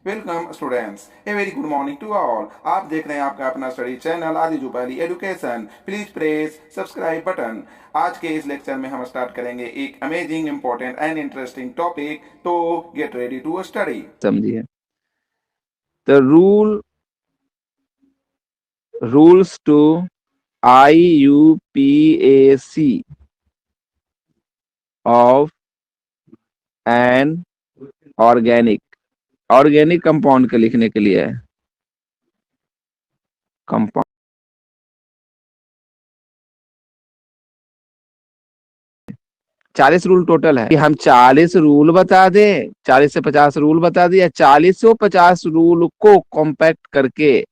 Welcome students, a very good morning to all. आप देख रहे हैं आपका अपना स्टडी चैनल आदि जुबाली education. Please press subscribe button. आज के इस लेक्चर में हम स्टार्ट करेंगे एक amazing important and interesting topic, तो गेट रेडी टू स्टडी। समझिए। The rules to IUPAC of an organic compound के लिखने के लिए है। कंपाउंड 40 रूल टोटल है कि हम 40 रूल बता दें, 40 से 50 रूल बता दिया, 40 से 50 रूल को कॉम्पैक्ट करके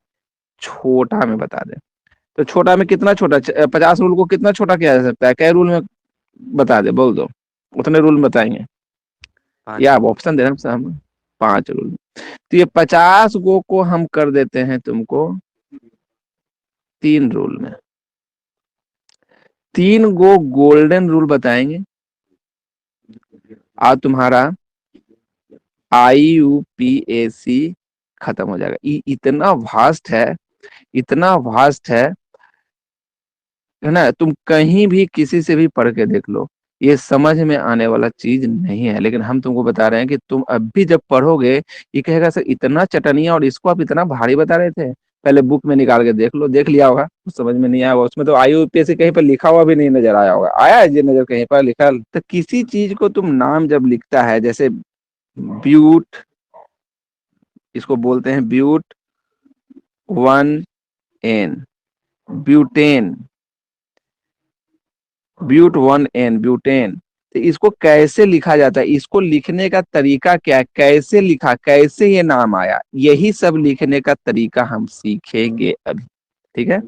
छोटा में बता दें। तो छोटा में कितना छोटा, 50 रूल को कितना छोटा किया जा सकता है? क्या रूल में बता दे, बोल दो, उतने रूल में बताएंगे या आप ऑप्शन दे रहे हैं हम? 5 रूल। तो ये 50 गो को हम कर देते हैं तुमको 3 रूल में। 3 गो गोल्डन रूल बताएंगे और तुम्हारा IUPAC खत्म हो जाएगा। इतना वास्ट है, इतना वास्ट है ना। तुम कहीं भी किसी से भी पढ़ के देख लो, ये समझ में आने वाला चीज नहीं है। लेकिन हम तुमको बता रहे हैं कि तुम अभी जब पढ़ोगे ये कहेगा सर इतना चटनिया और इसको आप इतना भारी बता रहे थे। पहले बुक में निकाल के देख लो, देख लिया होगा, कुछ समझ में नहीं आया होगा। उसमें तो IUPAC कहीं पर लिखा हुआ भी नहीं नजर आया होगा। आया है ये नजर कहीं पर लिखा? तो किसी चीज को तुम नाम जब लिखता है, जैसे ब्यूट, इसको बोलते हैं ब्यूट 1N, ब्यूटेन, ब्यूट 1N, ब्यूटेन। तो इसको कैसे लिखा जाता है, इसको लिखने का तरीका क्या है, कैसे लिखा, कैसे ये नाम आया, यही सब लिखने का तरीका हम सीखेंगे अभी। ठीक है,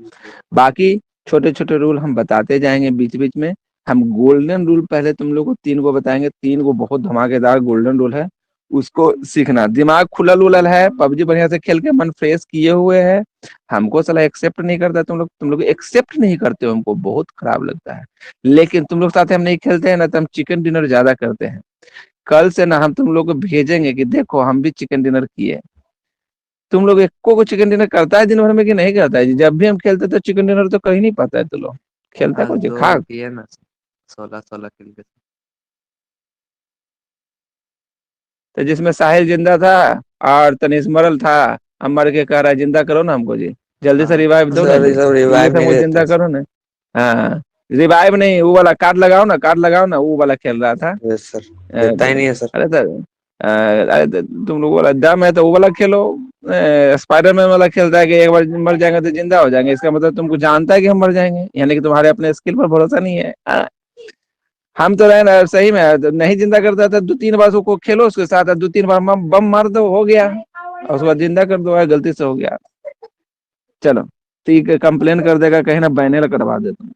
बाकी छोटे छोटे रूल हम बताते जाएंगे बीच बीच में। हम गोल्डन रूल पहले तुम लोग को 3 को बताएंगे। 3 को बहुत धमाकेदार गोल्डन रूल है, उसको सीखना। दिमाग खुला उलल है, पबजी बढ़िया से खेल के मन फ्रेश किए हुए है। हमको साला एक्सेप्ट नहीं करता, तुम लोग एक्सेप्ट नहीं करते हो, हमको बहुत खराब लगता है। लेकिन तुम लोग साथ हम नहीं खेलते हैं ना, तो हम चिकन डिनर ज्यादा करते हैं। कल से ना हम तुम लोग को भेजेंगे कि देखो हम भी चिकन डिनर किए। तुम लोग एको को चिकन डिनर करता है दिन भर में कि नहीं करता है? जब भी हम खेलते तो चिकन डिनर तो कहीं नहीं पाता है। तुम लोग खेलता है आज कुछ 2 खा। बार किए ना, 16-16 किल के। तो जिसमें साहिल जिंदा था और तनिष मरल था, हम मर के कह रहा है जिंदा करो ना हमको जी, जल्दी से हाँ रिवाइव दो ना सर, ये जी, सब जल्दी रिवाइव से नहीं हमको देता जिंदा है सर। करो ना। हाँ, रिवाइव नहीं, वो वाला कार्ड लगाओ ना, कार्ड लगाओ ना, वो वाला खेल रहा था। यस सर, देता ही नहीं है सर। अरे सर, अरे तुम लोग वाला दम है तो वो वाला खेलो। स्पाइडरमैन वाला खेलता है कि एक बार मर जाएंगे तो जिंदा हो जाएंगे, इसका मतलब तुमको जानता है कि हम मर जाएंगे, यानी कि तुम्हारे अपने स्किल पर भरोसा नहीं है। हम तो रहे ना सही में, तो नहीं जिंदा करता था 2-3 बार उसको खेलो, उसके साथ 2-3 बार बम मार दो, हो गया। और उसके बाद जिंदा कर दो, गलती से हो गया। चलो, ठीक है, कंप्लेन कर देगा कहीं ना, बैनर करवा दे तुम।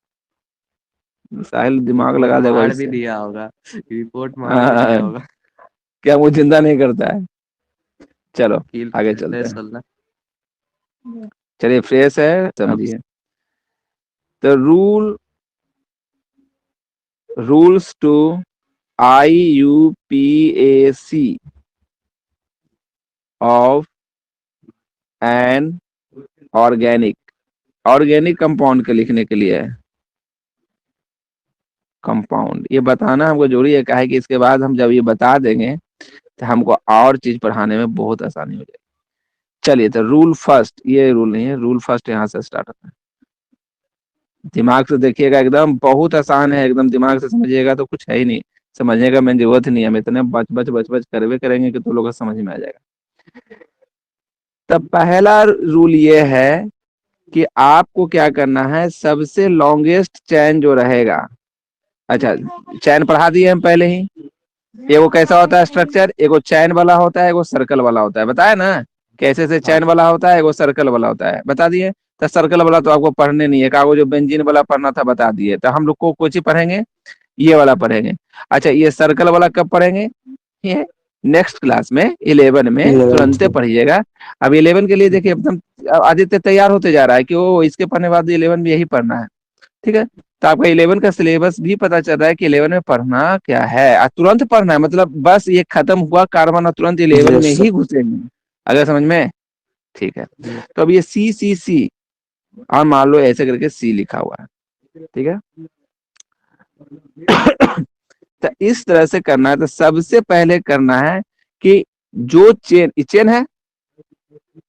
साहिल दिमाग रिपोर्ट लगा देगा मार भी इससे। दिया होगा, रिपोर्ट मार भी दिया हाँ, होगा। क्या वो जिंदा नहीं करता है? चलो किल आगे चलते फ्रेश हैं। होना। चलिए, फ्रेश है, अब समझिए। तो rules to IUPAC of an organic compound के लिखने के लिए है। कंपाउंड ये बताना हमको जरूरी है, काहे कि इसके बाद हम जब ये बता देंगे तो हमको और चीज पढ़ाने में बहुत आसानी हो जाएगी। चलिए, तो रूल फर्स्ट, ये रूल नहीं है, रूल फर्स्ट यहाँ से स्टार्ट होता है। दिमाग से देखिएगा, एकदम बहुत आसान है, एकदम दिमाग से समझिएगा तो कुछ है ही नहीं। समझने का मेन जरूरत ही नहीं है, हम इतने बच बच बच बच करवे करेंगे कि तुम लोग को समझ में आ जाएगा। तब पहला रूल ये है कि आपको क्या करना है, सबसे लॉन्गेस्ट चैन जो रहेगा। अच्छा, चैन पढ़ा दिए हम पहले ही। एगो कैसा होता है स्ट्रक्चर, एगो चैन वाला होता है, एगो सर्कल वाला होता है, बताया ना? कैसे से हाँ चैन वाला होता है, एगो सर्कल वाला होता है, बता दिए। तो सर्कल वाला तो आपको पढ़ने नहीं है, कागो जो बेंजीन वाला पढ़ना था बता दिए। तो हम लोग को कोची पढ़ेंगे, ये वाला पढ़ेंगे। अच्छा, ये सर्कल वाला कब पढ़ेंगे? ये नेक्स्ट क्लास में 11 में 11th तुरंते में। पढ़िएगा। अब 11 के लिए देखिए एकदम आदित्य तैयार होते जा रहा है कि वो इसके पढ़ने बाद 11 भी यही पढ़ना है। ठीक है, तो आपका 11 का सिलेबस भी पता चल रहा है कि 11 में पढ़ना क्या है, और तुरंत पढ़ना है, मतलब बस ये खत्म हुआ कार्बन और तुरंत 11 में यस ही सर। घुसेंगे। अगर समझ में, ठीक है। Yes. तो अब ये सी सी सी और मान लो ऐसे करके सी लिखा हुआ है, ठीक है। तो इस तरह से करना है। तो सबसे पहले करना है कि जो चेन, चेन है,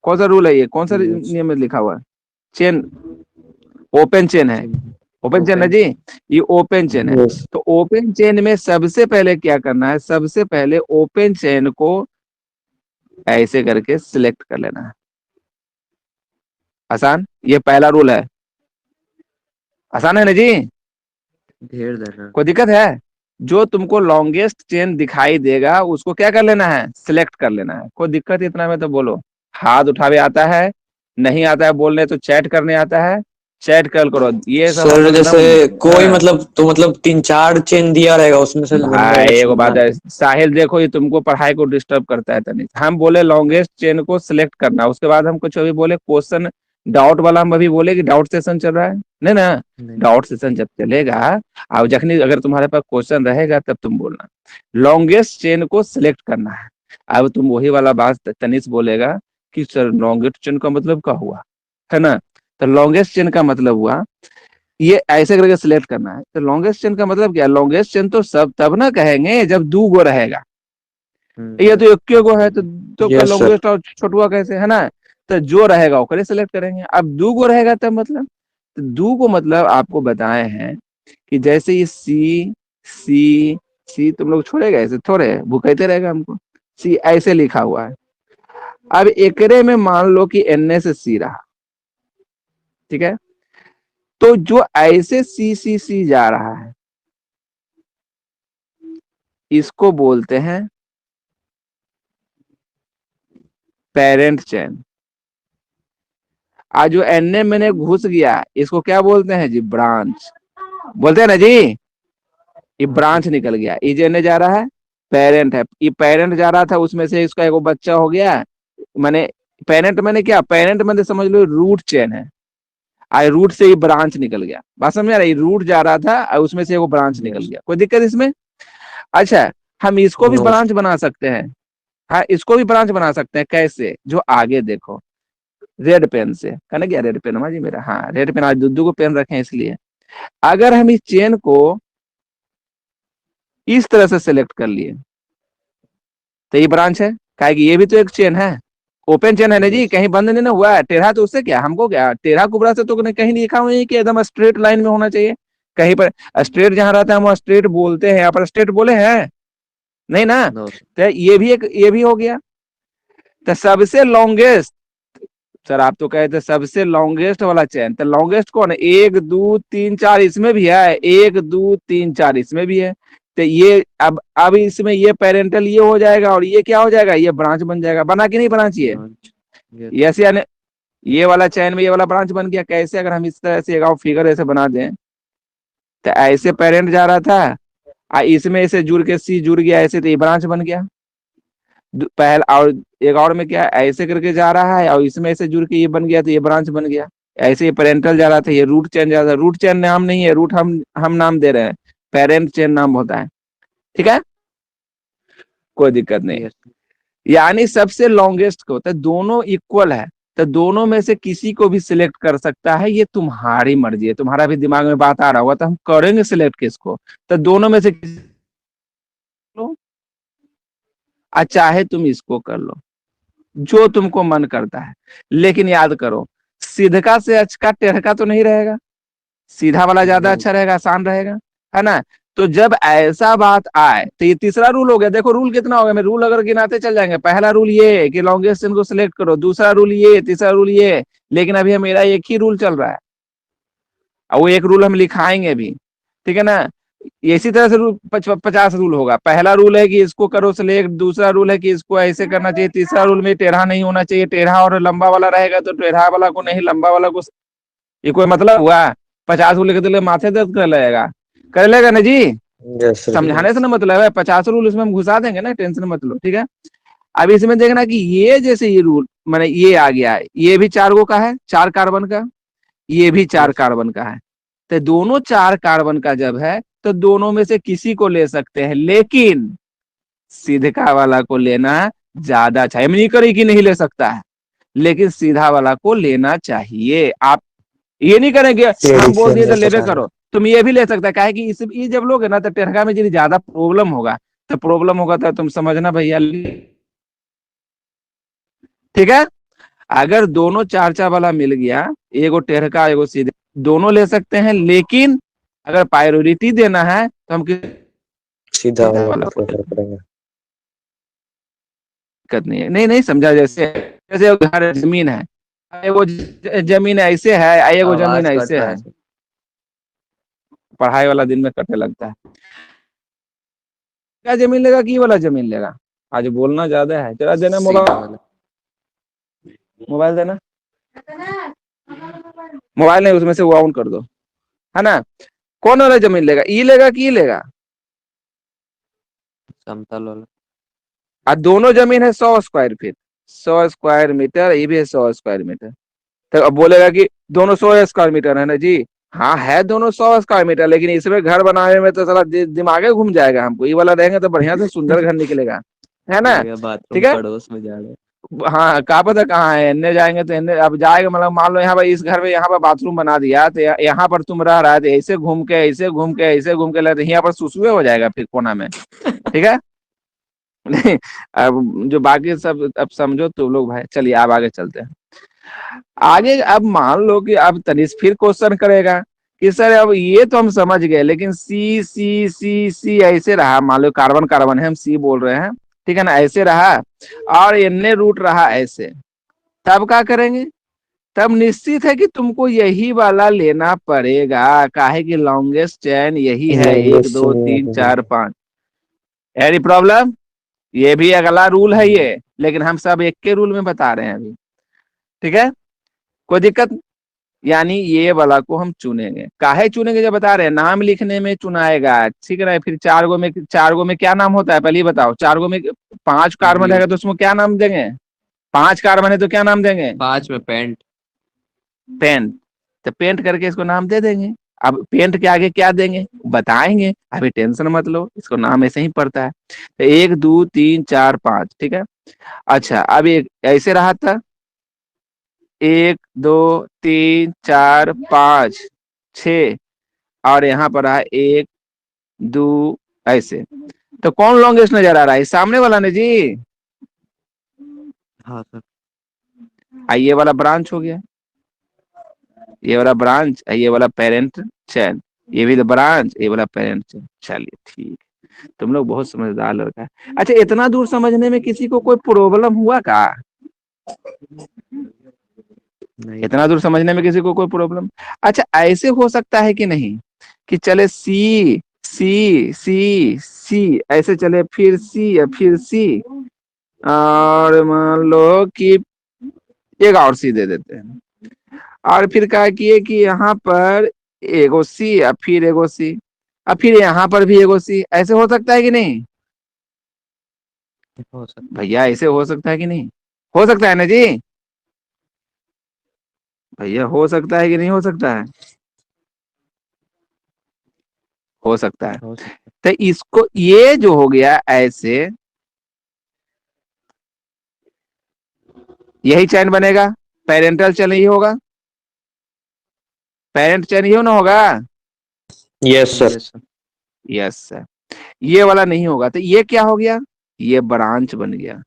कौन सा रूल है ये, कौन सा Yes. नियम में लिखा हुआ है, चेन, ओपन चेन है, ओपन चेन है Open. जी, ये ओपन चेन है। Yes. तो ओपन चेन में सबसे पहले क्या करना है, सबसे पहले ओपन चेन को ऐसे करके सिलेक्ट कर लेना है। आसान, ये पहला रूल है, आसान है ना जी, घेर देना। कोई दिक्कत है? जो तुमको लॉन्गेस्ट चेन दिखाई देगा उसको क्या कर लेना है, सिलेक्ट कर लेना है। कोई दिक्कत इतना में तो बोलो, हाथ उठावे आता है, नहीं आता है बोलने तो चैट करने आता है, चैट कर करो, ये सब हम सर लोग जैसे एकदम कोई मतलब तो मतलब 3-4 चेन दिया रहेगा उसमें से वन बाय भाई एगो बात चुनना है है। साहिल, देखो ये तुमको पढ़ाई को डिस्टर्ब करता है तनिक। हम बोले लॉन्गेस्ट चेन को सिलेक्ट करना, उसके बाद हम कुछ अभी बोले क्वेश्चन डाउट वाला, हम अभी बोले कि डाउट सेशन चल रहा है, नहीं ना, नहीं। डाउट सेशन जब चलेगा और जखनी अगर तुम्हारे पास क्वेश्चन रहेगा तब तुम बोलना। लॉन्गेस्ट चेन को सिलेक्ट करना है। अब तुम वही वाला बात तनिष बोलेगा कि सर लॉन्गेस्ट चेन का मतलब क्या हुआ, है ना। तो लॉन्गेस्ट चेन का मतलब हुआ ये ऐसे करके सिलेक्ट करना है। तो लॉन्गेस्ट चेन का मतलब क्या, लॉन्गेस्ट चेन तो सब तब ना कहेंगे जब दो गो रहेगा, ये तो एक गो है तो का यस सर। लॉन्गेस्ट और छोटुआ कैसे, है ना। तो जो रहेगा वो करे सिलेक्ट करेंगे। अब दो गो रहेगा तब मतलब, तो दो गो मतलब आपको बताए हैं कि जैसे ये सी सी सी, तुम लोग छोड़ेगा ऐसे थोड़े, भूखते रहेगा हमको, सी ऐसे लिखा हुआ है। अब एकरे में मान लो कि एन से सी रहा, ठीक है। तो जो ऐसे सी सी सी जा रहा है इसको बोलते हैं पेरेंट चेन। आज जो एन मैंने घुस गया इसको क्या बोलते हैं जी, ब्रांच बोलते हैं ना जी। ये हाँ सर। ब्रांच निकल गया, ये जो एन जा रहा है पेरेंट है, ये पेरेंट जा रहा था उसमें से इसका एक बच्चा हो गया, मैंने पेरेंट मैंने क्या, पेरेंट मैंने समझ लो रूट चेन है, आई रूट से ये ब्रांच निकल गया, बात समझ आ रही, रूट जा रहा था और उसमें से वो ब्रांच निकल यस। गया, कोई दिक्कत इसमें? अच्छा, हम इसको भी नो ब्रांच सर। बना सकते हैं। हाँ इसको भी ब्रांच बना सकते हैं, कैसे, जो आगे देखो, रेड पेन से कहना क्या, रेड पेन जी मेरा, हाँ रेड पेन, आज दुद्दू को पेन रखे हैं इसलिए। अगर हम इस चेन को इस तरह से सिलेक्ट कर लिए तो ये ब्रांच है, कहे कि ये भी तो एक चेन है, ओपन चेन है ना जी, यस। कहीं बंद नहीं ना हुआ है, टेढ़ा तो उससे क्या, हमको क्या टेढ़ा कुबड़ा से तो कहीं लिखा हुआ है कि एकदम स्ट्रेट लाइन में होना चाहिए, कहीं पर स्ट्रेट जहां रहता है हम स्ट्रेट बोलते हैं, यहाँ पर स्ट्रेट बोले हैं नहीं ना। No sir. तो ये भी एक, ये भी हो गया। तो सबसे लॉन्गेस्ट, सर आप तो कहे थे सबसे लॉन्गेस्ट वाला चेन, तो लॉन्गेस्ट कौन है, 1 2 3 4 इसमें भी है, 1 2 3 4 इसमें भी है। तो ये अब इसमें ये पेरेंटल ये हो जाएगा और ये क्या हो जाएगा, ये ब्रांच बन जाएगा, बना कि नहीं ब्रांच ये, ब्रांच। यस। यस यानी ये वाला चैन में ये वाला ब्रांच बन गया। कैसे, अगर हम इस तरह से एक फिगर ऐसे बना दें, तो ऐसे पेरेंट जा रहा था इसमें ऐसे जुड़ के सी जुड़ गया ऐसे, तो ये ब्रांच बन गया। पहला और एक और में क्या ऐसे करके जा रहा है और इसमें ऐसे जुड़ के ये बन गया, तो ये ब्रांच बन गया। ऐसे ये पेरेंटल जा रहा था, ये रूट चेन जा रहा था, रूट चेन नाम नहीं है, रूट हम नाम दे रहे हैं, पेरेंट चेन नाम होता है, ठीक है, कोई दिक्कत नहीं। यस। यानी सबसे लॉन्गेस्ट को, तो दोनों इक्वल है, तो दोनों में से किसी को भी सिलेक्ट कर सकता है, ये तुम्हारी मर्जी है, तुम्हारा भी दिमाग में बात आ रहा होगा तो हम करेंगे सिलेक्ट किसको, तो दोनों में से किसी को, चाहे तुम इसको कर लो, जो तुमको मन करता है। लेकिन याद करो सीधका से अच्छा टेढ़का तो नहीं रहेगा, सीधा वाला ज्यादा नो। अच्छा रहेगा, आसान रहेगा, है ना। तो जब ऐसा बात आए तो ये तीसरा रूल हो गया, देखो रूल कितना हो गया, मैं रूल अगर गिनाते चल जाएंगे, पहला रूल ये कि लॉन्गेस्ट चेन को सिलेक्ट करो, दूसरा रूल ये, तीसरा रूल ये, लेकिन अभी मेरा एक ही रूल चल रहा है और वो एक रूल हम लिखाएंगे भी, ठीक है ना। इसी तरह से रूल 50 रूल होगा। पहला रूल है कि इसको करो सिलेक्ट, दूसरा रूल है कि इसको ऐसे करना चाहिए, तीसरा रूल में टेढ़ा नहीं होना चाहिए, टेढ़ा और लंबा वाला रहेगा तो टेढ़ा वाला को नहीं, लंबा वाला को, ये कोई मतलब हुआ, 50 रूल लेकर माथे दर्द कर लेगा, कर लेगा ना जी, यस सर। समझाने से ना मतलब है, 50 रूल इसमें हम घुसा देंगे ना, टेंशन मत लो, ठीक है। अब इसमें देखना कि ये जैसे ये रूल मैंने ये आ गया है, ये भी 4 गो का है, 4 कार्बन का, ये भी 4 यस। कार्बन का है। तो दोनों 4 कार्बन का जब है तो दोनों में से किसी को ले सकते हैं, लेकिन सीधका वाला को लेना ज्यादा अच्छा, हम नहीं करें कि नहीं ले सकता है, लेकिन सीधा वाला को लेना चाहिए। आप ये नहीं करेंगे हम बोल दिए तो एडिशन लेबे पता नहीं। करो, तुम ये भी ले सकता है, काहे कि इस ये जब लोगे ना तो टेढ़गा में यदि ज्यादा प्रॉब्लम होगा तो तुम समझना भैया। ठीक है, अगर दोनों चार चार वाला मिल गया, एगो टेढ़का एगो सीधे, दोनों ले सकते हैं, लेकिन अगर प्रायोरिटी देना है तो हम सीधा सीधा वाला वाला को प्रेफर करेंगे। दिक्कत नहीं है। नहीं नहीं समझा, जैसे जैसे घर जमीन है, एगो जमीन ऐसे है, एगो जमीन आवाज कट ऐसे रहा है, है। पढ़ाई वाला दिन में कटने लगता है। क्या जमीन लेगा कि ये वाला जमीन लेगा? आज बोलना ज्यादा है, जरा देना सीधा मोबाइल, वाला। मोबाइल देना, मोबाइल नहीं उसमें से वो ऑन कर दो, है ना। कौन वाला जमीन लेगा, ई लेगा कि ई लेगा? समतल वाला। और दोनों जमीन है 100 स्क्वायर फीट, 100 स्क्वायर मीटर, ये भी है 100 स्क्वायर मीटर। तो अब बोलेगा कि दोनों 100 स्क्वायर मीटर है ना जी। हाँ है दोनों 100 स्क्वायर मीटर, लेकिन इसमें घर बनाने में तो साला दिमागे घूम जाएगा हमको, ये वाला रहेंगे तो बढ़िया से सुंदर घर निकलेगा, है ना। लगा बाथरूम ठीक है, पड़ोस में जा रहे हैं। हाँ कहा पता कहाँ है, इन्ने जाएंगे तो इन्ने, अब जाएगा मतलब मान लो यहाँ पर इस घर में यहाँ पर बाथरूम बना दिया, तो यहाँ पर तुम रह रहा है, तो ऐसे घूम के ऐसे घूम के ऐसे घूम के ले, तो यहाँ पर सुसुए हो जाएगा फिर कोना में। ठीक है नहीं, अब जो बाकी सब अब समझो तुम लोग भाई, चलिए अब आगे चलते हैं। आगे अब मान लो कि अब तनिष फिर क्वेश्चन करेगा कि सर अब ये तो हम समझ गए, लेकिन सी सी सी सी ऐसे रहा, मान लो कार्बन कार्बन है, हम सी बोल रहे हैं, ठीक है ना, ऐसे रहा, और एन रूट रहा ऐसे, तब क्या करेंगे? तब निश्चित है कि तुमको यही वाला लेना पड़ेगा, काहे कि लॉन्गेस्ट चेन यही है, एक लॉन्गेस्ट दो तीन चेन। चार पांच। Any problem? ये भी अगला रूल है ये, लेकिन हम सब एक के रूल में बता रहे हैं अभी। ठीक है, कोई दिक्कत? यानी ये वाला को हम चुनेंगे, काहे चुनेंगे जब बता रहे हैं, नाम लिखने में चुनाएगा, ठीक है ना। फिर चार गो में क्या नाम होता है पहले ही बताओ, चार गो में 5 कार्बन रहेगा तो उसमें क्या नाम देंगे? 5 कार्बन है तो क्या नाम देंगे? 5 में पेंट। पेंट, तो पेंट करके इसको नाम दे देंगे। अब पेंट के आगे क्या देंगे बताएंगे, अभी टेंशन मत लो, इसको नाम ऐसे ही पड़ता है। तो 1 2 3 4 5, ठीक है। अच्छा अब एक ऐसे रहा था, 1 2 3 4 5 6, और यहाँ पर है 1 2 ऐसे। तो कौन लॉन्गेस्ट नजर आ रहा है? सामने वाला ने जी। हाँ सर। ये वाला ब्रांच हो गया, ये वाला ब्रांच, ये वाला पेरेंट चैन, ये भी तो ब्रांच, ये वाला पेरेंट चैन। चलिए ठीक, तुम लोग बहुत समझदार लड़का है। अच्छा इतना दूर समझने में किसी को कोई प्रॉब्लम हुआ का? नहीं। इतना दूर समझने में किसी को कोई प्रॉब्लम? अच्छा ऐसे हो सकता है कि नहीं कि चले सी सी सी सी ऐसे चले, फिर सी फिर सी, और मान लो कि एक और सी दे देते हैं, और फिर कहा किए कि यहाँ पर एगो सी और फिर एगो सी, और फिर यहाँ पर भी एगो सी, ऐसे हो सकता है कि नहीं हो सकता भैया? ऐसे हो सकता है कि नहीं? हो सकता है ना जी भैया? हो सकता है कि नहीं हो सकता है? हो सकता है। हो सकता तो इसको ये जो हो गया ऐसे, यही चैन बनेगा, पेरेंटल चैन ही होगा, पेरेंट चैन ही ना होगा। Yes sir. Yes sir. Yes sir, ये वाला नहीं होगा, तो ये क्या हो गया? ये ब्रांच बन गया।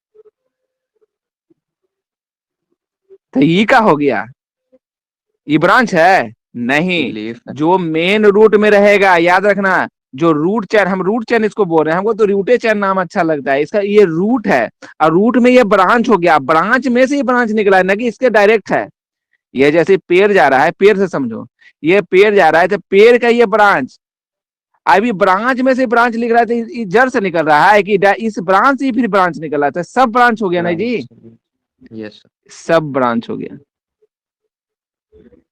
तो ये क्या हो गया? ये ब्रांच है नहीं, लीफ है। जो मेन रूट में रहेगा, याद रखना, जो रूट चैन, हम रूट चैन इसको बोल रहे हैं, हमको तो रूटे चैन नाम अच्छा लगता है, इसका ये रूट है, और रूट में ये ब्रांच हो गया, ब्रांच में से ये ब्रांच निकला है ना कि इसके डायरेक्ट है। ये जैसे पेड़ जा रहा है, पेड़ से समझो, ये पेड़ जा रहा है तो पेड़ का ये ब्रांच, अभी ब्रांच में से ब्रांच निकल रहा है, तो इस जड़ से निकल रहा है कि इस ब्रांच से फिर ब्रांच निकल रहा है, तो सब ब्रांच हो गया ना जी, यस सर। सब ब्रांच हो गया।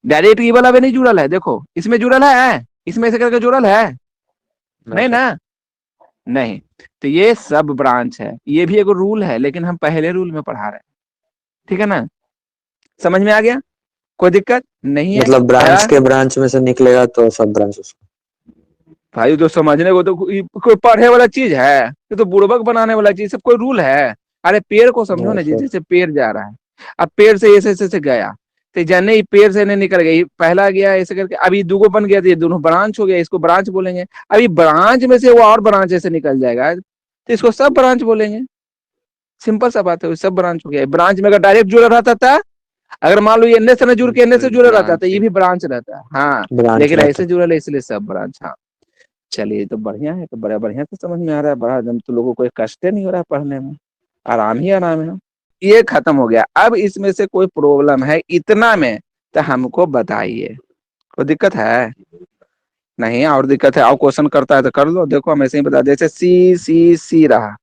डायरेक्ट ये वाला भी नहीं जुड़ल है, देखो इसमें जुड़ल है, इसमें से करके जुड़ल है नहीं ना, नहीं। तो ये सब ब्रांच है, ये भी एक रूल है, लेकिन हम पहले रूल में पढ़ा रहे हैं, ठीक है ना। समझ में आ गया? कोई दिक्कत नहीं है? मतलब ब्रांच के ब्रांच में से निकलेगा तो सब ब्रांच उसको। भाई तो समझने को तो कोई पढ़े वाला चीज है, ये तो बुड़बक बनाने वाला चीज, सब कोई रूल है। अरे पेड़ को समझो ना, सर। जैसे पेड़ जा रहा है, अब पेड़ से ऐसे ऐसे गया, तो जाने ही पेड़ से नहीं निकल गई, पहला गया ऐसे करके, अभी दुगो बन गया, तो ये दोनों ब्रांच हो गया, इसको ब्रांच बोलेंगे। अभी ब्रांच में से वो और ब्रांच ऐसे निकल जाएगा, तो इसको सब ब्रांच बोलेंगे। सिंपल सा बात है, सब ब्रांच हो गया। ब्रांच में अगर डायरेक्ट जुड़ा रहता था, अगर मान लो ये एनए से न जुड़ के एनए से जुड़ा रहता, तो ये भी ब्रांच रहता है। हाँ, ब्रांच लेकिन रहता ऐसे जुड़ा है इसलिए सब ब्रांच। हाँ, चलिए तो बढ़िया है, तो बड़ा बढ़िया से समझ में आ रहा है, बड़ा एकदम, तो लोगों को कष्ट नहीं हो रहा है पढ़ने में, आराम ही आराम है। ये खत्म हो गया। अब इसमें से कोई प्रॉब्लम है इतना में, तो हमको बताइए। कोई दिक्कत है? नहीं, और दिक्कत है, और क्वेश्चन करता है तो कर लो, देखो हम ऐसे ही बता, जैसे सी सी सी रहा,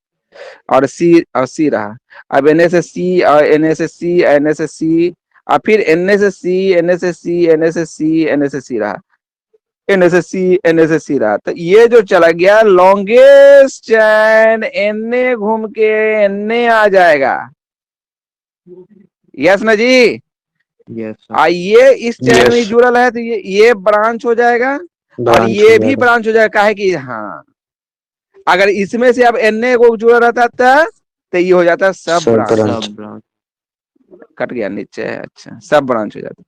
और सी रहा, अब एन से सी, और एन से सी, एन से सी, और फिर एन से सी, एन से सी, एन से सी, एन से सी रहा, एन से सी, एन से सी रहा, तो ये जो चला गया लॉन्गेस्ट चैन एन घूम के एन आ जाएगा। यस ना जी? यस ये इस चैन में यस जुड़ल है, तो ये ब्रांच हो जाएगा, और ब्रांच हो ये भी जाएगा। ब्रांच हो जाएगा। काहे कि हाँ, अगर इसमें से अब एन को जुड़ा रहता था, तो ये हो जाता सब सब ब्रांच। ब्रांच। सब ब्रांच। कट गया नीचे, अच्छा, सब ब्रांच हो जाता।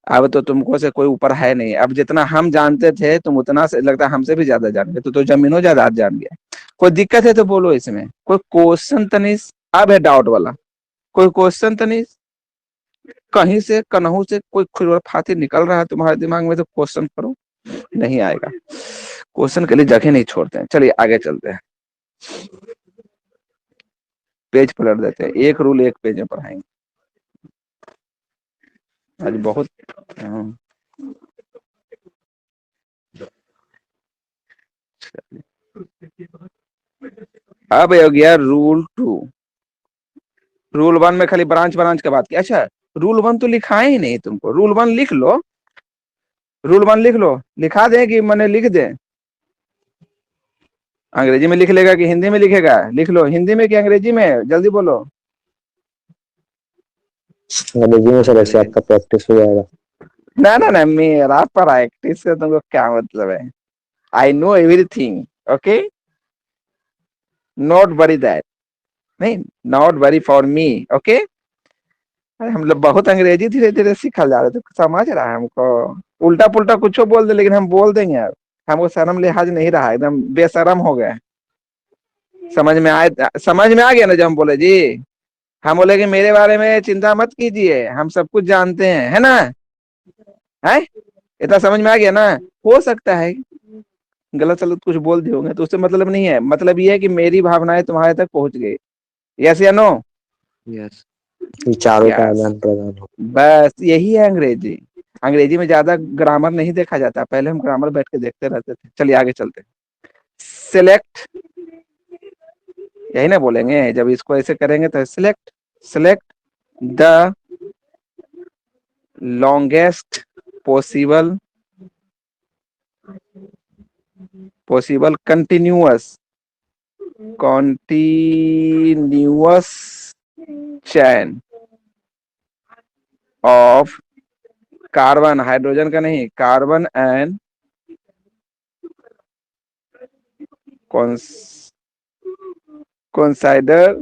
अब तो तुमको से कोई ऊपर है नहीं, अब जितना हम जानते थे तुम उतना से लगता है हमसे भी ज्यादा जान गए, तो जमीनों जायदाद जान गया। कोई दिक्कत है तो बोलो, इसमें कोई क्वेश्चन तनीस? अब है डाउट वाला, कोई क्वेश्चन तनीस? कहीं से कन्हू से कोई खुरफाती निकल रहा है तुम्हारे दिमाग में, तो क्वेश्चन करो। नहीं आएगा, क्वेश्चन के लिए जगह नहीं छोड़ते हैं। चलिए आगे चलते हैं, पेज पलट देते हैं, एक रूल एक पेज में पढ़ाएंगे आज बहुत। अब हो गया रूल 2। रूल 1 में खाली ब्रांच ब्रांच का बात किया। अच्छा, रूल 1 तो लिखा ही नहीं तुमको, रूल 1 लिख लो, रूल 1 लिख लो, लिखा दें कि मैंने लिख दें? अंग्रेजी में लिख लेगा कि हिंदी में लिखेगा? लिख लो, हिंदी में कि अंग्रेजी में, जल्दी बोलो। अंग्रेजी में सर, ऐसे आपका प्रैक्टिस हो जाएगा। ना ना ना, मेरा प्रैक्टिस से तुमको क्या मतलब है? I know everything, okay, not worry that, नहीं, not worry for me, okay. हम लोग बहुत अंग्रेजी धीरे धीरे सीखा जा रहे थे, समझ रहा है हमको। उल्टा पुल्टा कुछ बोल दे, लेकिन हम बोल देंगे यार, हमको शर्म लिहाज नहीं रहा, एकदम बेशरम हो गए। समझ में आए, समझ में आ गया ना जब हम बोले जी? हम बोले कि मेरे बारे में चिंता मत कीजिए, हम सब कुछ जानते हैं, है ना? है, इतना समझ में आ गया ना? हो सकता है गलत सलत कुछ बोल दिए होंगे, तो उससे मतलब नहीं है, मतलब ये है कि मेरी भावनाएं तुम्हारे तक पहुंच गई। यस या नो? यस विचारों का यस, आदान प्रदान हो। बस यही है अंग्रेजी। अंग्रेजी में ज्यादा ग्रामर नहीं देखा जाता, पहले हम ग्रामर बैठ के देखते रहते थे। चलिए आगे चलते हैं। सिलेक्ट, यही ना बोलेंगे जब इसको ऐसे करेंगे, तो select, select the longest possible continuous chain of carbon, hydrogen का नहीं, कार्बन एंड कंसीडर,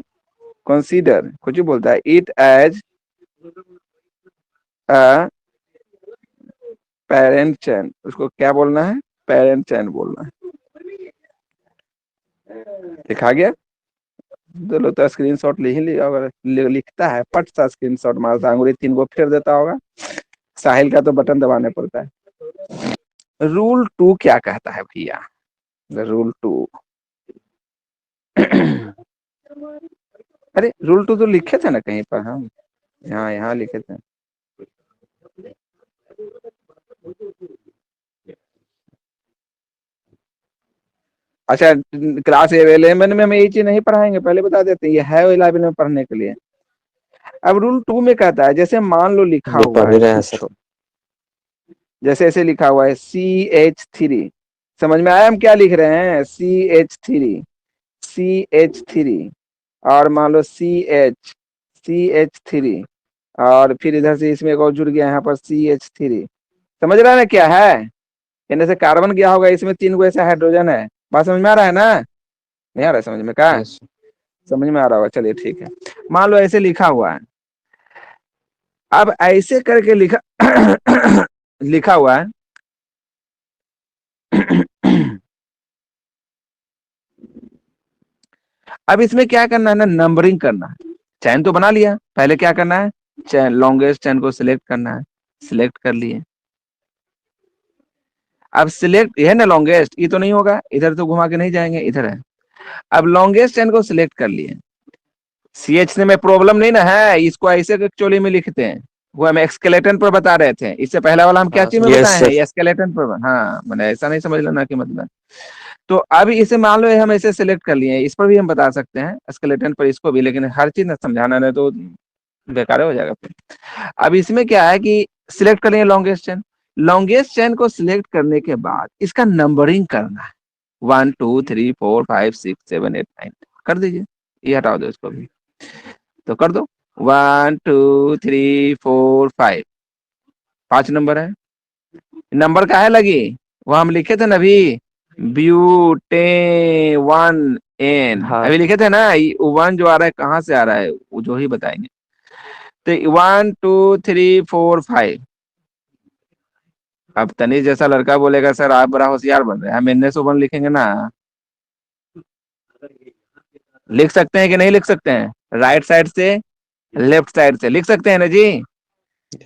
कंसीडर कुछ ही बोलता है, इट एज अ पेरेंट चैन। उसको क्या बोलना है? पेरेंट चैन बोलना है। लिखा गया? चलो तो स्क्रीनशॉट ले ही लिया, अगर लिखता है पट सा स्क्रीनशॉट मारता, अंगुली 3 को फेर देता होगा। साहिल का तो बटन दबाने पड़ता है। रूल 2 क्या कहता है भैया? रूल 2 अरे रूल 2 तो लिखे थे ना कहीं पर हम, यहाँ यहाँ लिखे थे। अच्छा, क्लास 11 में हम ये चीज नहीं पढ़ाएंगे, पहले बता देते हैं, ये है 11 में पढ़ने के लिए। अब रूल 2 में कहता है, जैसे मान लो लिखा ये हुआ पढ़ है, ही रहे हैं सर। पूछो, जैसे ऐसे लिखा हुआ है CH3, समझ में आया हम क्या लिख रहे हैं? CH3, CH3, और मान लो CH3, और फिर इधर से इसमें एक और जुड़ गया यहाँ पर CH3। समझ रहा है ना क्या है? इनमें से कार्बन गया होगा, इसमें 3 गो ऐसा हाइड्रोजन है। बात समझ में आ रहा है ना? नहीं आ रहा है समझ में? क्या यस समझ में आ रहा होगा, चलिए ठीक है। मान लो ऐसे लिखा हुआ है, अब ऐसे करके लिखा लिखा हुआ है। अब इसमें क्या करना है ना, नंबरिंग करना है। चैन तो बना लिया, पहले क्या करना है, चैन लॉन्गेस्ट चैन को सिलेक्ट करना है, सिलेक्ट कर लिए। अब सिलेक्ट ये है ना लॉन्गेस्ट, ये तो नहीं होगा, इधर तो घुमा के नहीं जाएंगे, इधर है। अब लॉन्गेस्ट चैन को सिलेक्ट कर लिए। CH से में प्रॉब्लम नहीं ना है, इसको ऐसे एक्चुअली में लिखते हैं, वो हम एक्सकेलेटन पर बता रहे थे। इससे पहला वाला हम क्या हाँ चीज में यस बताए हैं, सर। ये स्केलेटन पर। हाँ मैंने ऐसा नहीं समझ लेना कि मतलब। तो अब इसे मान लो हम ऐसे सिलेक्ट कर लिए, इस पर भी हम बता सकते हैं स्केलेटन पर, इसको भी, लेकिन हर चीज ना समझाना नहीं तो बेकार हो जाएगा फिर। अब इसमें क्या है कि सिलेक्ट कर लिए लॉन्गेस्ट चेन। लॉन्गेस्ट चेन को सिलेक्ट करने के बाद इसका नंबरिंग करना है, 1 2 3 4 5 6 7 8 9 कर दीजिए। ये हटा दो इसको भी, तो कर दो 1 2 3 4 5, 5 नंबर है। नंबर का है लगी, वो हम लिखे थे ना अभी, ब्यूटेन एन हाँ अभी लिखे थे ना, वन जो आ रहा है कहाँ से आ रहा है वो जो ही बताएंगे। तो 1 2 3 4 5। अब तनीष जैसा लड़का बोलेगा सर आप बड़ा होशियार बन रहे हैं, हम NS1 लिखेंगे ना। लिख सकते हैं कि नहीं लिख सकते हैं, राइट साइड से लेफ्ट साइड से लिख सकते हैं ना जी,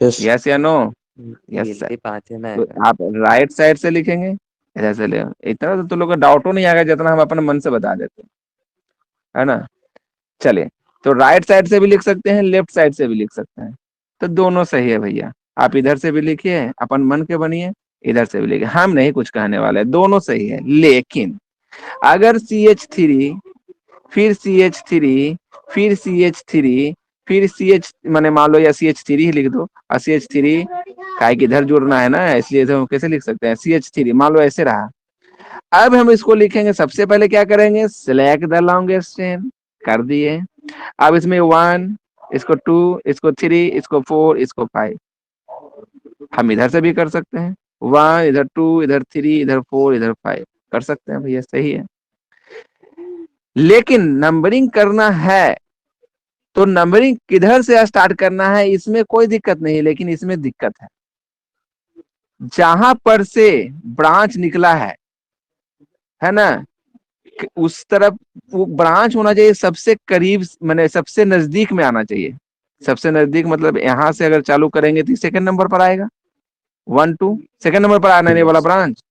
यस यस या नो। Yes sir. गिनती 5 है ना। तो आप राइट साइड से लिखेंगे, इधर से ले। इतना तो तुम लोग का डाउट नहीं आएगा जितना हम अपने मन से बता देते हैं, है ना। चलिए, तो राइट साइड से भी लिख सकते हैं, लेफ्ट साइड से भी लिख सकते हैं, तो दोनों सही है भैया। आप इधर से भी लिखिए, अपन मन के बनिए, इधर से भी लिखिए, हम नहीं कुछ कहने वाले, दोनों सही है। लेकिन अगर CH3 फिर CH3 फिर CH3 फिर CH माने मान लो या CH3 ही लिख दो, और CH3 काय कि इधर जुड़ना है ना, इसलिए तो हम कैसे लिख सकते हैं, CH3 मान लो ऐसे रहा। अब हम इसको लिखेंगे, सबसे पहले क्या करेंगे, सिलेक्ट द लॉन्गेस्ट चेन कर दिए। अब इसमें 1, इसको 2, इसको 3, इसको 4, इसको 5, हम इधर से भी कर सकते हैं, 1 इधर, 2 इधर, 3 इधर, 4 इधर, 5 कर सकते हैं भैया, सही है। लेकिन नंबरिंग करना है तो नंबरिंग किधर से स्टार्ट करना है, इसमें कोई दिक्कत नहीं, लेकिन इसमें दिक्कत है, जहां पर से ब्रांच निकला है ना, उस तरफ वो ब्रांच होना चाहिए सबसे करीब, माने सबसे नजदीक में आना चाहिए। सबसे नजदीक मतलब यहां से अगर चालू करेंगे तो सेकंड नंबर पर आएगा, 1 2 सेकंड नंबर पर आने वाला ब्रांच।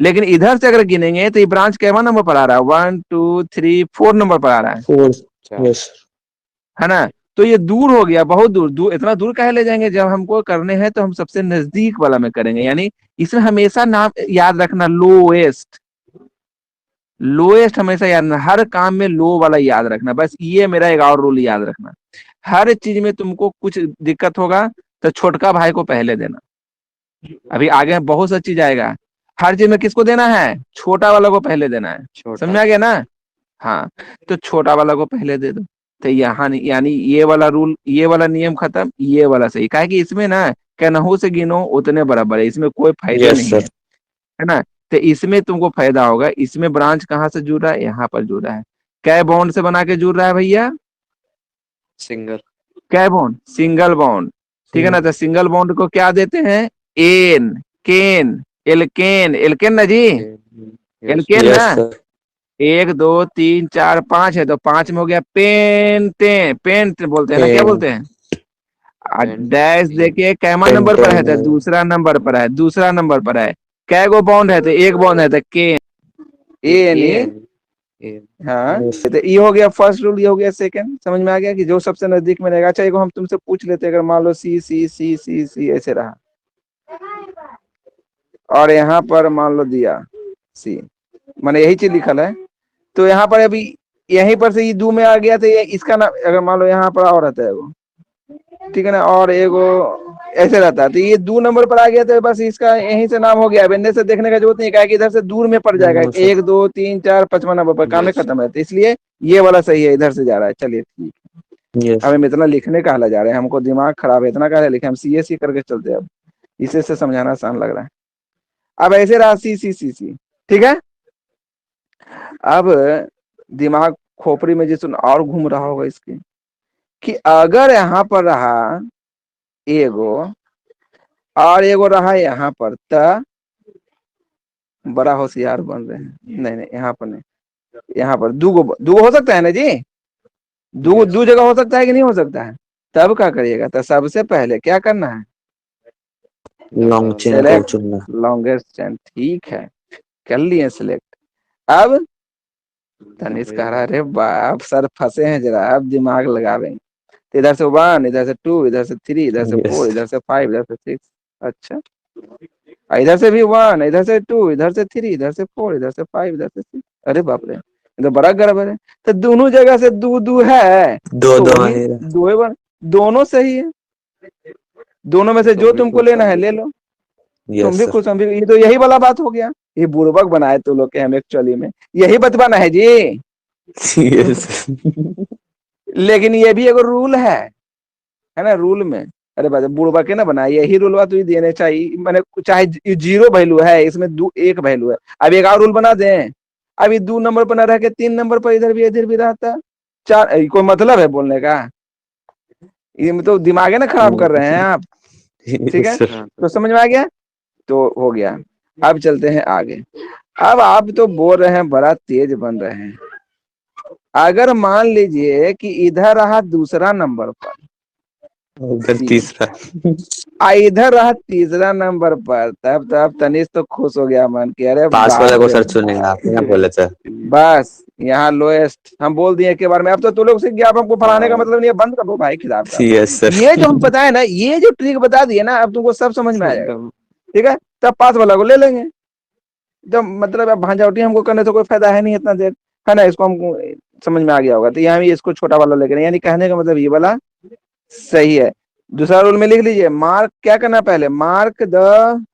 लेकिन इधर से अगर गिनेंगे तो ये ब्रांच केवल नंबर पर आ रहा है, 1 2 3 4 नंबर पर आ रहा है 4 अच्छा यस है ना। तो ये दूर हो गया, बहुत दूर। दूर इतना दूर काहे ले जाएंगे, जब हमको करने हैं तो हम सबसे नजदीक वाला में करेंगे। यानी इसमें हमेशा नाम याद रखना, लोएस्ट। लोएस्ट हमेशा याद रखना, हर काम में लो वाला याद रखना, बस ये मेरा एक और रूल याद रखना। हर चीज में तुमको कुछ दिक्कत होगा तो छोटका भाई को पहले देना। अभी आगे बहुत सा चीज आएगा, हर चीज में किसको देना है, छोटा वाला को पहले देना है। छोटा। समझ में आ गया ना। हाँ, तो छोटा वाला को पहले दे दो। तो यहाँ यानी ये वाला रूल, ये वाला नियम खत्म, ये वाला सही। काहे कि इसमें ना कहनहु से गिनो उतने बराबर है, इसमें कोई फायदा यस नहीं सर। है ना। तो इसमें तुमको फायदा होगा, इसमें ब्रांच कहाँ से जुड़ रहा है, यहाँ पर जुड़ रहा है। कै बॉन्ड से बना के जुड़ रहा है भैया, सिंगल। कै बॉन्ड, सिंगल बॉन्ड। ठीक है ना, तो सिंगल बॉन्ड को क्या देते हैं, एन, केन, एल्केन, एल्केन ना जी, यस। एल्केन ना। Yes sir. 1 2 3 4 5 है, तो 5 में हो गया पेंटेन, पेंट बोलते हैं ना, क्या पेन बोलते हैं। पेंट डैश देखिए कैमा नंबर पर है, पेंटेन तो दूसरा नंबर पर है, दूसरा नंबर पर है। कै गो बॉन्ड है, तो एक बॉन्ड है, तो के A N A A. N A. हाँ, यस तो ये हो गया फर्स्ट रूल, ये हो गया सेकंड। समझ में आ गया कि जो सबसे नजदीक में रहेगा। अच्छा एक हम तुमसे पूछ लेते, अगर मान लो सी सी सी सी सी ऐसे रहा, और यहाँ पर मान लो दिया सी, माने यही चीज लिखल है, तो यहाँ पर अभी यहीं पर से ये दो में आ गया, तो ये इसका नाम, अगर मान लो यहाँ पर और रहता है वो, ठीक है ना, और एगो ऐसे रहता है, तो ये 2 नंबर पर आ गया, तो बस इसका यहीं से नाम हो गया। अब इधर से देखने का जरूरत नहीं है कि इधर से दूर में पड़ जाएगा, नो सर। 1 2 3 4 5वां नंबर पर काम में यस। खत्म है, तो इसलिए ये वाला सही है, इधर से जा रहा है। चलिए ठीक है, यस अब हम इतना लिखने का हाल जा रहे हैं, हमको दिमाग खराब है, इतना काहे लिखे, हम CSC करके चलते हैं अब, इसे से समझाना आसान लग रहा है। अब ऐसे रहा सी सी सी सी, ठीक है। अब दिमाग खोपड़ी में जिस और घूम रहा होगा इसके, कि अगर यहाँ पर रहा एगो और एगो रहा यहाँ पर, त बड़ा होशियार बन रहे हैं। नहीं नहीं, यहाँ पर नहीं, यहाँ पर दूगो दूगो हो सकता है ना जी, दो Yes. दो जगह हो सकता है कि नहीं हो सकता है? तब क्या करिएगा? तो सबसे पहले क्या करना है? लॉन्ग चेन को सेलेक्ट चुनना। Longest chain. ठीक है, कर लिए सिलेक्ट। अब तनिष कह रहा है अरे बाप सर फंसे हैं जरा, अब दिमाग लगा रहे हैं। तो इधर से 1, इधर से 2, इधर से 3, इधर से 4, यस। इधर से 5, इधर से 6। अच्छा, इधर से भी 1, इधर से 2, इधर से 3, इधर से 4, इधर से 5, इधर से 6। अरे बाप रे, ये तो बड़ा गड़बड़ है। तो दोनों जगह से दो दो है, दो तो दो वही है। दो है, दोनों सही है। दोनों में से तुम जो भी तुमको खुश लेना हम है भी ले खुश। लो। तुम यस भी सर। खुश, हम भी। ये तो यही वाला बात हो गया। ये बुड़बक बनाए तो लोग के हम एक्चुअली में यही बतवाना है जी। यस। लेकिन ये भी एगो रूल है ना, रूल में। अरे बात बुड़बक के ना बनाए, यही रूल तो देने चाहिए। मैंने चाहे 0 वैल्यू है इसमें, 1 वैल्यू है। अब एक और रूल बना दें, अभी 2 नंबर पर ना रह के 3 नंबर पर इधर भी रहता। 4, कोई मतलब है बोलने का? ये मतलब दिमाग है ना खराब कर रहे हैं आप। ठीक यस है, सर। हाँ सर। तो समझ में आ गया? तो हो गया। अब चलते हैं आगे। अब आप तो बोल रहे हैं बड़ा तेज बन रहे हैं। अगर मान लीजिए कि इधर रहा दूसरा नंबर पर उधर सी, तीसरा। इधर रहा तीसरा नंबर पर, तब तनिष तो खुश हो गया मन के, अरे पास वाला बाप को रे। सर चुनेगा, आपने क्या बोला था? बस यहाँ लोएस्ट हम बोल दिए एक बार में। अब तो लोग सीख गया, अब हमको फलाने का हाँ मतलब नहीं है, बंद कर दो भाई किताब का। Yes sir. ये जो हम बताए ना, ये जो ट्रिक बता दिए ना, अब तुमको सब समझ में आ जाएगा। एकदम। ठीक है, तब पास वाला को ले लेंगे। तो मतलब अब भांजावटी हमको करने से कोई फायदा है नहीं इतना देर, है ना। इसको हमको समझ में आ गया होगा, तो यहाँ भी इसको छोटा वाला लेकर, यानी कहने का मतलब ये वाला सही है। दूसरा रूल में लिख लीजिए, मार्क क्या करना पहले, mark the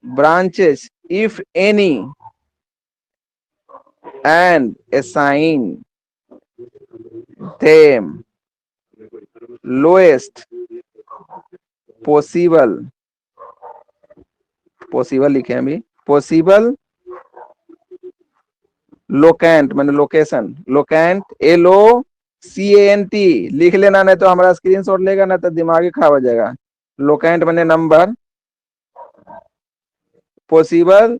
branches if any and assign them lowest possible, possible लिखे हैं अभी, पॉसिबल लोकेंट मैंने लोकेशन, लोकेंट LOCANT लिख लेना, नहीं तो हमारा स्क्रीनशॉट लेगा ना तो दिमाग ही खराब हो जाएगा। लोकेंट मैंने number, possible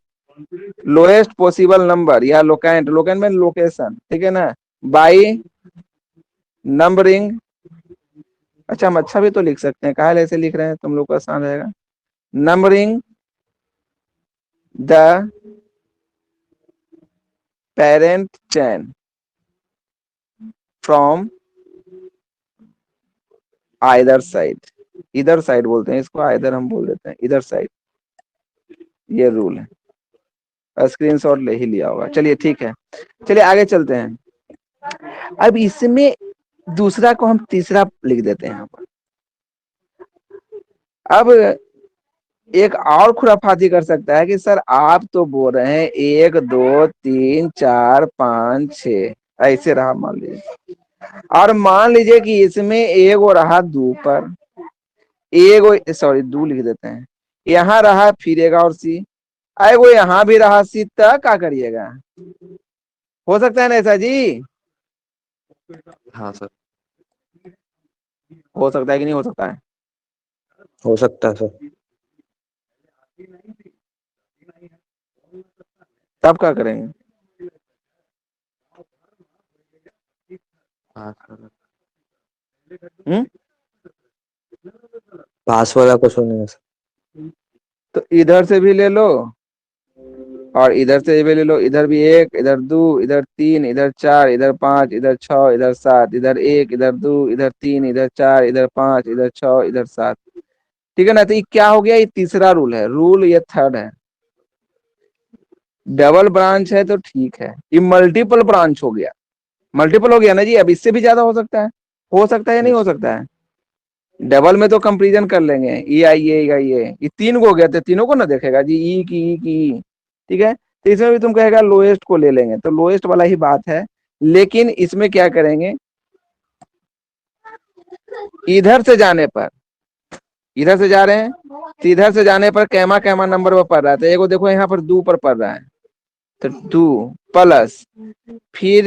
lowest possible number, या लोकेंट, लोकेंट में लोकेशन, ठीक है ना, बाई नंबरिंग। अच्छा, हम अच्छा भी तो लिख सकते हैं, काहे ऐसे लिख रहे हैं, तुम लोग को आसान रहेगा। Numbering the parent chain from either side, इधर साइड बोलते हैं इसको, आइदर हम बोल देते हैं इधर साइड। ये रूल है, स्क्रीनशॉट ले ही लिया होगा। चलिए ठीक है, चलिए आगे चलते हैं। अब इसमें दूसरा को हम तीसरा लिख देते हैं यहाँ पर। अब एक और खुराफाती कर सकता है कि सर आप तो बोल रहे हैं 1 2 3 4 5 6 ऐसे रहा मान लीजिए, और मान लीजिए कि इसमें एगो रहा 2 पर, एगो सॉरी 2 लिख देते हैं, यहाँ रहा फिर एक और सी, एगो यहाँ भी रहा सी, तब क्या करिएगा? हो सकता है ना ऐसा जी? हाँ सर। हो सकता है कि नहीं हो सकता है? हो सकता है सर। तब क्या करेंगे? हाँ सर। हम्म, पास वाला को चुनेगा सर। तो इधर से भी ले लो और इधर से भी ले लो, इधर भी 1, इधर 2, इधर 3, इधर 4, इधर 5, इधर 6, इधर 7, इधर 1, इधर 2, इधर 3, इधर 4, इधर 5, इधर 6, इधर 7। ठीक है ना, तो ये क्या हो गया? ये तीसरा रूल है, रूल ये थर्ड है। डबल ब्रांच है तो ठीक है, ये मल्टीपल ब्रांच हो गया, मल्टीपल हो गया ना जी। अब इससे भी ज्यादा हो सकता है, हो सकता है या नहीं हो Yes. सकता है? डबल में तो कंपेरिजन कर लेंगे, ई आई ये 3 को हो गया, तो तीनों को ना देखेगा जी, ई की ई की ई। ठीक है, तो इसमें भी तुम कहेगा लोएस्ट को ले लेंगे, तो लोएस्ट वाला ही बात है। लेकिन इसमें क्या करेंगे, इधर से जाने पर, इधर से जा रहे हैं तो इधर से जाने पर कैमा कैमा नंबर पर पड़ रहा है, तो एगो देखो यहाँ पर 2 पर पड़ रहा है, तो 2 प्लस, फिर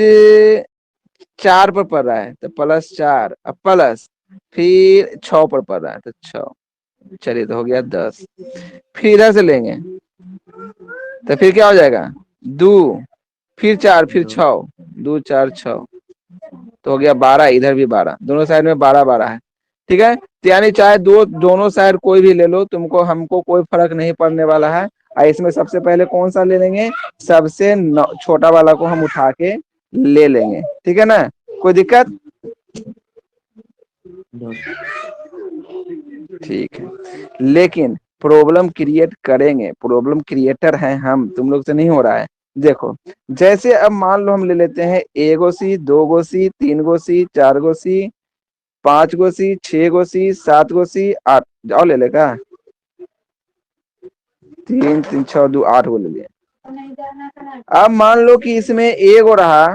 4 पर पड़ रहा है तो +4, अब प्लस, फिर 6 पर पड़ रहा है तो 6, चलिए तो हो गया 10। फिर इधर से लेंगे तो फिर क्या हो जाएगा, 2, फिर 4, फिर 6, 2 4 6, तो हो गया 12, इधर भी 12, दोनों साइड में 12 12 है। ठीक है, तो यानी चाहे दोनों साइड कोई भी ले लो, तुमको हमको कोई फर्क नहीं पड़ने वाला है। और इसमें सबसे पहले कौन सा ले लेंगे, सबसे छोटा वाला को हम उठा के ले लेंगे, ठीक है ना, कोई दिक्कत, ठीक है। लेकिन प्रॉब्लम क्रिएट करेंगे, प्रॉब्लम क्रिएटर हैं हम, तुम लोग से नहीं हो रहा है। देखो, जैसे अब मान लो हम ले लेते हैं 1 गो सी, 2 गो सी, 3 गो सी, 4 गो सी, 5 गो सी, 6 गो सी, 7 गो सी, 8, जाओ ले लेगा, 3 3 6 2 8 गो ले लिए। अब मान लो कि इसमें 1 गो रहा,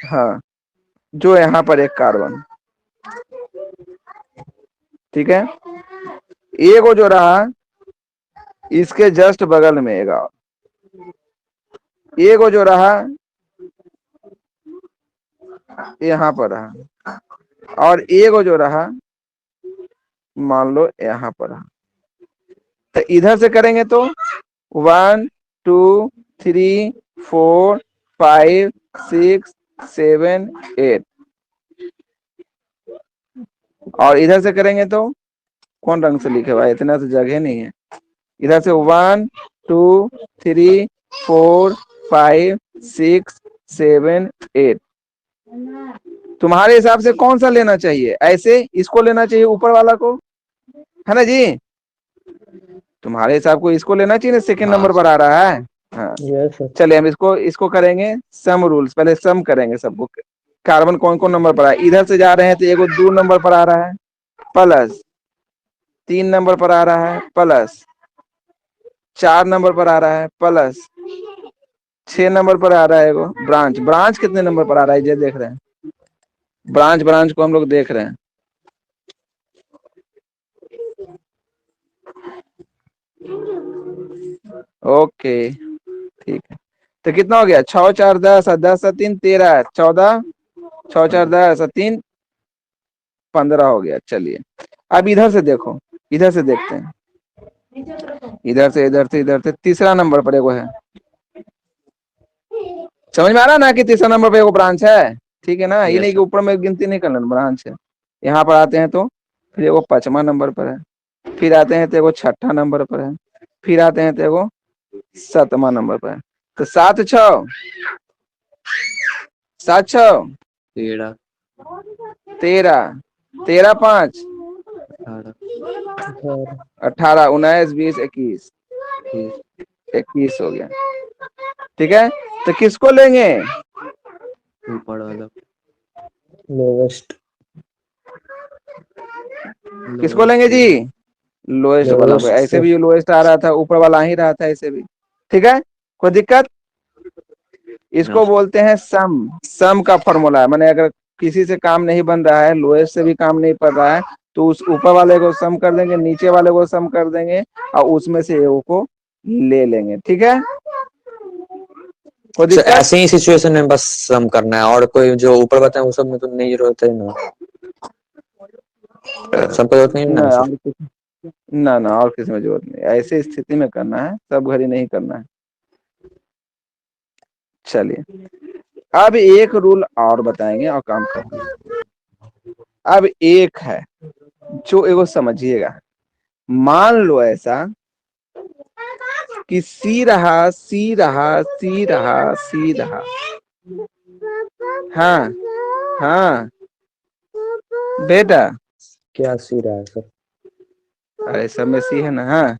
हाँ, जो यहाँ पर एक कार्बन, ठीक है, 1 गो जो रहा इसके जस्ट बगल में 1 और, 1 गो जो रहा यहाँ पर रहा, और 1 गो जो रहा मान लो यहाँ पर रहा। तो इधर से करेंगे तो 1 2 3 4 5 6 7 8, और इधर से करेंगे तो कौन रंग से लिखे भाई, इतना तो जगह नहीं है। इधर से 1 2 3 4 5 6 7 8, तुम्हारे हिसाब से कौन सा लेना चाहिए, ऐसे इसको लेना चाहिए ऊपर वाला को, है ना जी, तुम्हारे हिसाब को इसको लेना चाहिए ना, सेकंड हाँ नंबर पर आ रहा है। हाँ, यस सर। चलिए हम इसको करेंगे सम रूल्स, पहले सम करेंगे सबको, कार्बन कौन कौन नंबर पर आ रहा है, इधर से जा रहे हैं तो एगो 2 नंबर पर आ रहा है, प्लस 3 नंबर पर आ रहा है, प्लस 4 नंबर पर आ रहा है, प्लस 6 नंबर पर आ रहा है एगो ब्रांच, ब्रांच कितने नंबर पर आ रहा है ये देख रहे हैं, ब्रांच को हम लोग देख रहे हैं। ओके, ठीक है, तो कितना हो गया, 6 4 10, 10 3 13, 14, 6 4 10, 3 15 हो गया। चलिए अब इधर से देखो, इधर से देखते हैं, इधर से तीसरा नंबर पर एगो है, समझ में आ रहा है ना कि तीसरा नंबर पे एगो ब्रांच है, ठीक है ना, ये यस नहीं कि सर। ऊपर में गिनती नहीं करना, ब्रांच है। यहाँ पर आते हैं तो फिर एगो 5वां नंबर पर है, फिर आते हैं तो एगो 6ठा नंबर पर है, फिर आते हैं तो एगो 7वां नंबर पर है। तो 7 6 7 6 13 13, 13 5 18 18 19 20 21, 20 21 हो गया। ठीक है, तो किसको लेंगे, ऊपर वाला लोवेस्ट। किसको लेंगे लोएस्ट जी, वाला लोएस्ट वाला को, लोवेस्ट ऐसे सर। भी लोएस्ट आ रहा था, ऊपर वाला ही रहा था ऐसे भी, ठीक है, कोई दिक्कत, नो इसको सर। बोलते हैं सम, सम का फॉर्मूला है, माने अगर किसी से काम नहीं बन रहा है, लोएस्ट से भी काम नहीं पड़ रहा है, तो उस ऊपर वाले को सम कर देंगे, नीचे वाले को सम कर देंगे, और उसमें से एगो को ले लेंगे, ठीक है, कोई सर दिक्कत, ऐसे ही सिचुएशन में बस सम करना है, और कोई जो ऊपर बताए वो सब में तो नहीं जरूरत है ना, सबको जरूरत नहीं है ना ना सर। और किसी, ना ना और किसी में जरूरत नहीं, ऐसे स्थिति में करना है, सब घड़ी नहीं करना है। चलिए अब एक रूल और बताएंगे और काम करेंगे। अब एक है जो एगो समझिएगा, मान लो ऐसा कि सी रहा सी रहा सी रहा सी रहा, हाँ हाँ बेटा, क्या सी रहा है सर? अरे सब में सी है ना, हाँ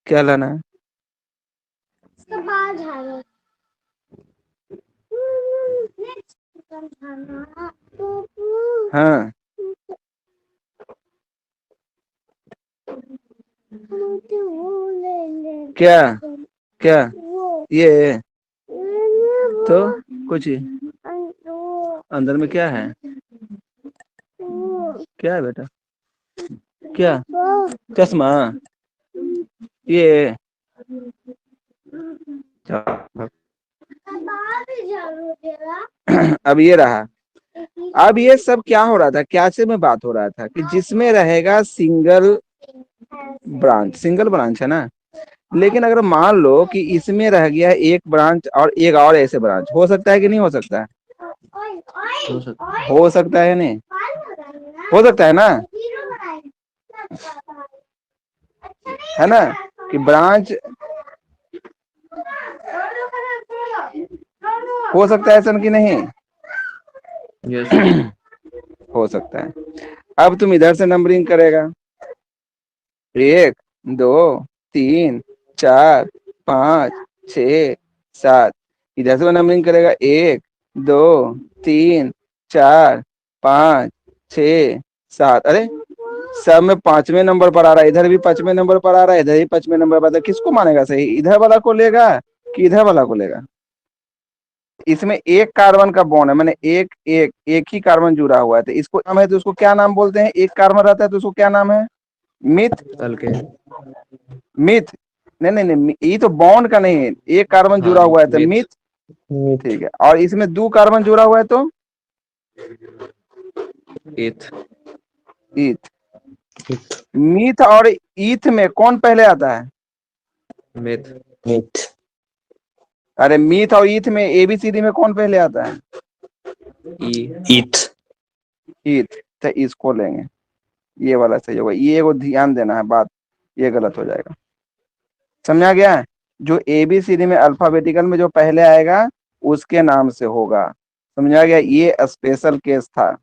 क्या लाना है, हाँ क्या क्या ये, तो कुछ ही अंदर में क्या है, क्या है बेटा, क्या चश्मा, ये अब ये रहा। अब ये सब क्या हो रहा था, क्या से में बात हो रहा था कि जिसमें रहेगा सिंगल ब्रांच है ना। लेकिन अगर मान लो कि इसमें रह गया एक ब्रांच और एक और ऐसे ब्रांच, हो सकता है कि नहीं हो सकता है? हो सकता हो सकता है नहीं, हो सकता है ना, है ना, कि ब्रांच हो सकता है ऐसा कि नहीं? यस हो सकता है। अब तुम इधर से नंबरिंग करेगा, 1 2 3 4 5 6 7। इधर से नंबरिंग करेगा 1 2 3 4 5 6 7। अरे सब में 5वें नंबर पर आ रहा है, इधर भी 5वें नंबर पर आ रहा है, इधर भी 5वें नंबर पर। किसको मानेगा सही, इधर वाला को लेगा कि इधर वाला को लेगा? इसमें एक कार्बन का बॉन्ड है, मैंने एक एक एक ही कार्बन जुड़ा हुआ है, तो इसको नाम है, तो उसको क्या नाम बोलते हैं? एक कार्बन रहता है तो उसको क्या नाम है? मिथ। अल्केन। मिथ नहीं नहीं नहीं, ये तो बॉन्ड का नहीं है, एक कार्बन जुड़ा हाँ हुआ है तो मिथ। मिथ। मिथ। ठीक है, और इसमें 2 कार्बन जुड़ा हुआ है तो एथ। ईथ। मीथ और ईथ में कौन पहले आता है? मेथ। मिथ। अरे मीथ और ईथ में एबीसीडी में कौन पहले आता है? ई। ईथ। ईथ। तो इसको लेंगे, ये वाला सही होगा। ये को ध्यान देना है बात, ये गलत हो जाएगा। समझा गया? जो एबीसीडी में अल्फाबेटिकल में जो पहले आएगा उसके नाम से होगा। समझा गया? ये स्पेशल केस था।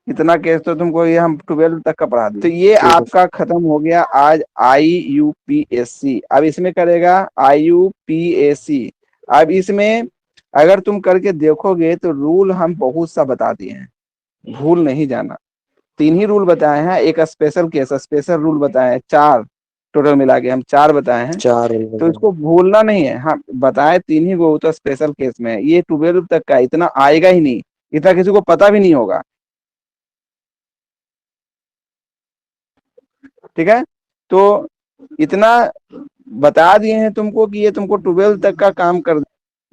इतना केस तो तुमको ये हम 12 तक का पढ़ा दें। तो ये ठीक है। आपका खत्म हो गया आज IUPAC। अब इसमें करेगा IUPAC। अब इसमें अगर तुम करके देखोगे तो रूल हम बहुत सा बता दिए हैं, भूल नहीं जाना। 3 ही रूल बताए हैं, एक स्पेशल केस स्पेशल रूल बताए हैं, 4 टोटल मिला के हम 4 बताए हैं। 4 तो इसको भूलना नहीं है। हाँ बताए 3 ही, वो तो स्पेशल केस में है। ये 12 तक का इतना आएगा ही नहीं, इतना किसी को पता भी नहीं होगा। ठीक है, तो इतना बता दिए हैं तुमको कि ये तुमको 12 तक का काम कर,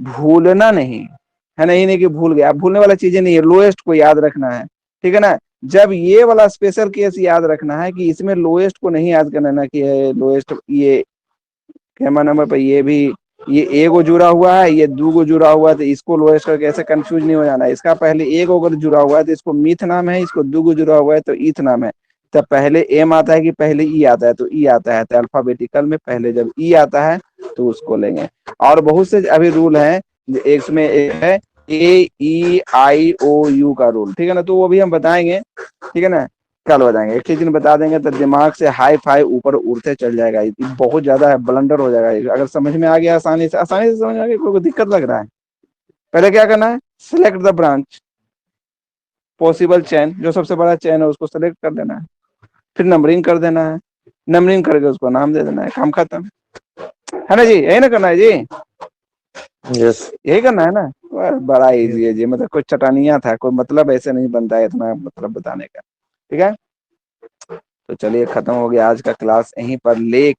भूलना नहीं है। नहीं नहीं कि भूल गया, भूलने वाला चीजें नहीं है, लोएस्ट को याद रखना है। ठीक है ना? जब ये वाला स्पेशल केस याद रखना है कि इसमें लोएस्ट को नहीं याद करना है, कि लोएस्ट ये कैमा नंबर पर ये भी, ये ए को जुड़ा हुआ है, ये 2 को जुड़ा हुआ है, तो इसको लोएस्ट करके ऐसे कंफ्यूज नहीं हो जाना है। इसका पहले ए को अगर जुड़ा हुआ है तो इसको मिथ नाम है, इसको 2 को जुड़ा हुआ है तो ईथ नाम है। तब पहले एम आता है कि पहले ई आता है? तो ई आता है, तो अल्फाबेटिकल में पहले जब ई आता है तो उसको लेंगे। और बहुत से अभी रूल है, इसमें एक है AEIOU का रूल। ठीक है ना? तो वो भी हम बताएंगे। ठीक है ना? कल बताएंगे, एक चीज बता देंगे तो दिमाग से हाई फाई ऊपर उड़ते चल जाएगा। ये बहुत ज्यादा है, ब्लंडर हो जाएगा। अगर समझ में आ गया आसानी से समझ में आ गया, कोई दिक्कत लग रहा है? पहले क्या करना है? Select the branch possible chain, जो सबसे बड़ा चेन है उसको सिलेक्ट कर देना है, फिर नंबरिंग कर देना है, नंबरिंग करके उसको नाम दे देना है, काम खत्म। है ना जी? यही ना करना है जी? यस। यही करना है ना? बड़ा इजी है जी, मतलब कोई चटानिया था, कोई मतलब ऐसे नहीं बनता है इतना मतलब बताने का। ठीक है, तो चलिए खत्म हो गया आज का क्लास यहीं पर।